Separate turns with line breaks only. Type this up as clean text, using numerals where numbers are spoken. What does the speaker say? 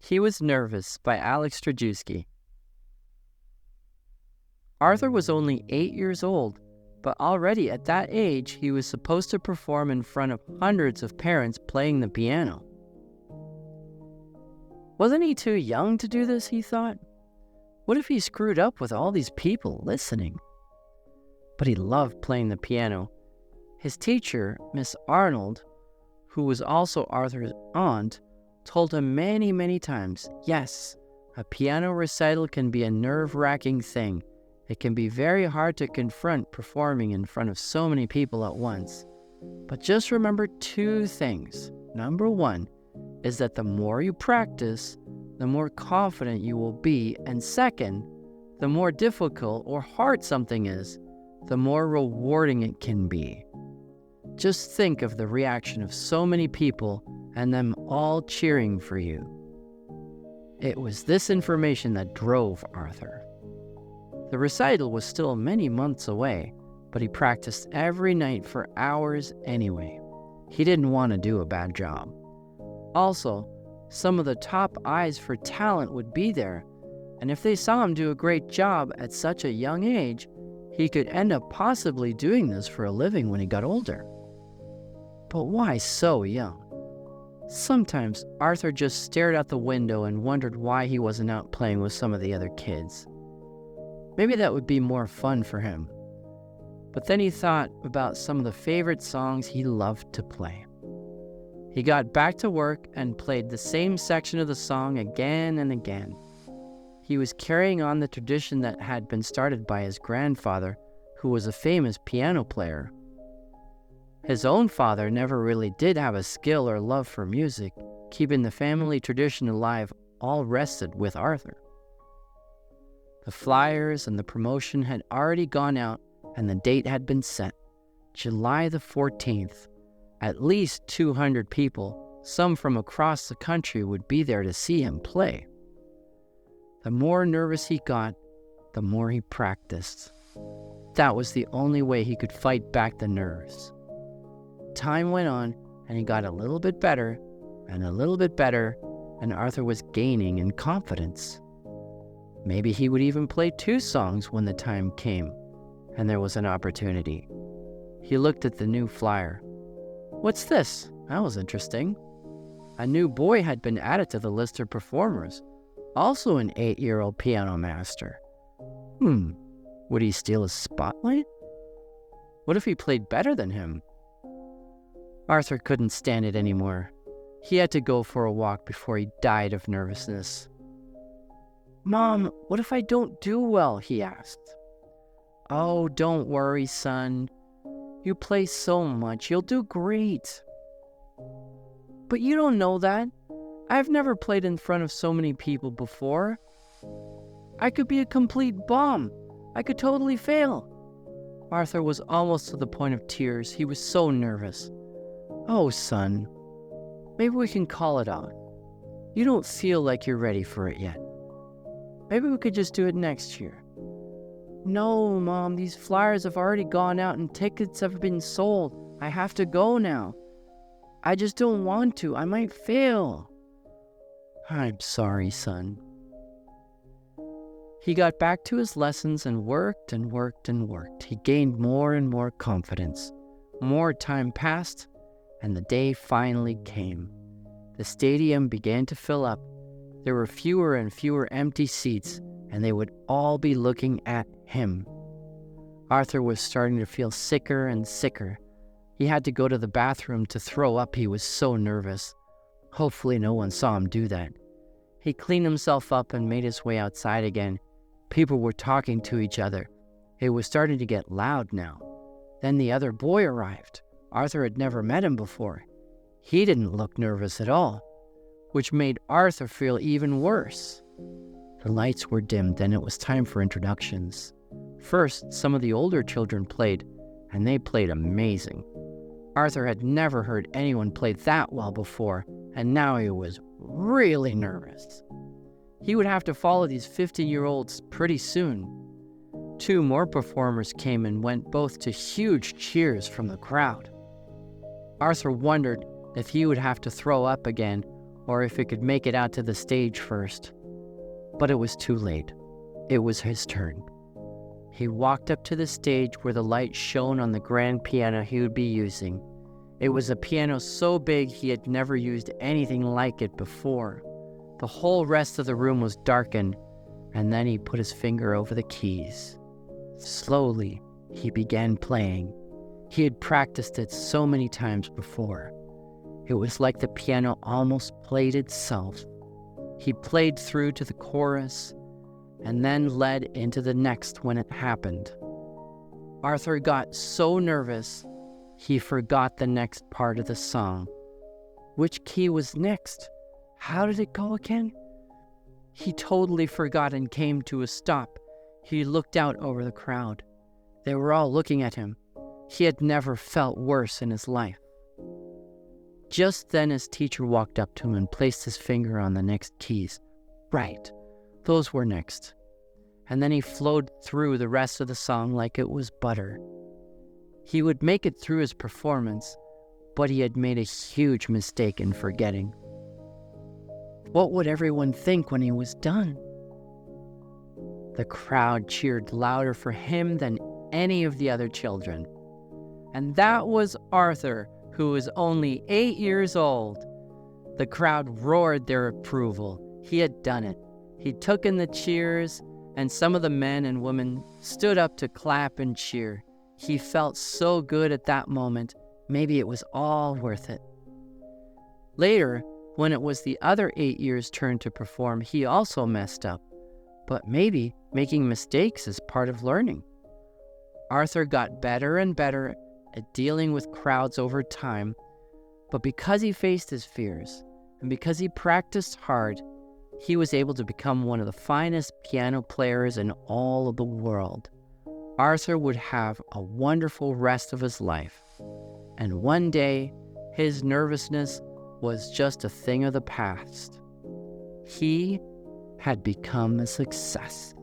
He Was Nervous by Alex Strajewski. Arthur was only 8 years old, but already at that age he was supposed to perform in front of hundreds of parents playing the piano. Wasn't he too young to do this, he thought? What if he screwed up with all these people listening? But he loved playing the piano. His teacher, Miss Arnold, who was also Arthur's aunt, told him many, many times, yes, a piano recital can be a nerve-wracking thing. It can be very hard to confront performing in front of so many people at once. But just remember 2 things. Number 1 is that the more you practice, the more confident you will be. And second, the more difficult or hard something is, the more rewarding it can be. Just think of the reaction of so many people and them all cheering for you. It was this information that drove Arthur. The recital was still many months away, but he practiced every night for hours anyway. He didn't want to do a bad job. Also, some of the top eyes for talent would be there, and if they saw him do a great job at such a young age, he could end up possibly doing this for a living when he got older. But why so young? Sometimes Arthur just stared out the window and wondered why he wasn't out playing with some of the other kids. Maybe that would be more fun for him. But then he thought about some of the favorite songs he loved to play. He got back to work and played the same section of the song again and again. He was carrying on the tradition that had been started by his grandfather, who was a famous piano player. His own father never really did have a skill or love for music. Keeping the family tradition alive all rested with Arthur. The flyers and the promotion had already gone out, and the date had been set, July the 14th. At least 200 people, some from across the country, would be there to see him play. The more nervous he got, the more he practiced. That was the only way he could fight back the nerves. Time went on, and he got a little bit better, and a little bit better, and Arthur was gaining in confidence. Maybe he would even play 2 songs when the time came, and there was an opportunity. He looked at the new flyer. What's this? That was interesting. A new boy had been added to the list of performers, also an 8-year-old piano master. Would he steal his spotlight? What if he played better than him? Arthur couldn't stand it anymore. He had to go for a walk before he died of nervousness. Mom, what if I don't do well? He asked. Oh, don't worry, son. You play so much, you'll do great. But you don't know that. I've never played in front of so many people before. I could be a complete bomb. I could totally fail. Arthur was almost to the point of tears. He was so nervous. Oh, son, maybe we can call it out. You don't feel like you're ready for it yet. Maybe we could just do it next year. No, Mom, these flyers have already gone out and tickets have been sold. I have to go now. I just don't want to. I might fail. I'm sorry, son. He got back to his lessons and worked and worked and worked. He gained more and more confidence. More time passed, and the day finally came. The stadium began to fill up. There were fewer and fewer empty seats, and they would all be looking at him. Arthur was starting to feel sicker and sicker. He had to go to the bathroom to throw up. He was so nervous. Hopefully no one saw him do that. He cleaned himself up and made his way outside again. People were talking to each other. It was starting to get loud now. Then the other boy arrived. Arthur had never met him before. He didn't look nervous at all, which made Arthur feel even worse. The lights were dimmed, and it was time for introductions. First, some of the older children played, and they played amazing. Arthur had never heard anyone play that well before, and now he was really nervous. He would have to follow these 15-year-olds pretty soon. 2 more performers came and went, both to huge cheers from the crowd. Arthur wondered if he would have to throw up again, or if he could make it out to the stage first. But it was too late. It was his turn. He walked up to the stage where the light shone on the grand piano he would be using. It was a piano so big he had never used anything like it before. The whole rest of the room was darkened, and then he put his finger over the keys. Slowly, he began playing. He had practiced it so many times before. It was like the piano almost played itself. He played through to the chorus, and then led into the next when it happened. Arthur got so nervous, he forgot the next part of the song. Which key was next? How did it go again? He totally forgot and came to a stop. He looked out over the crowd. They were all looking at him. He had never felt worse in his life. Just then his teacher walked up to him and placed his finger on the next keys. Right, those were next. And then he flowed through the rest of the song like it was butter. He would make it through his performance, but he had made a huge mistake in forgetting. What would everyone think when he was done? The crowd cheered louder for him than any of the other children. And that was Arthur, who was only 8 years old. The crowd roared their approval. He had done it. He took in the cheers, and some of the men and women stood up to clap and cheer. He felt so good at that moment. Maybe it was all worth it. Later, when it was the other 8 years' turn to perform, he also messed up. But maybe making mistakes is part of learning. Arthur got better and better at dealing with crowds over time, but because he faced his fears and because he practiced hard, he was able to become one of the finest piano players in all of the world. Arthur would have a wonderful rest of his life, and one day his nervousness was just a thing of the past. He had become a success.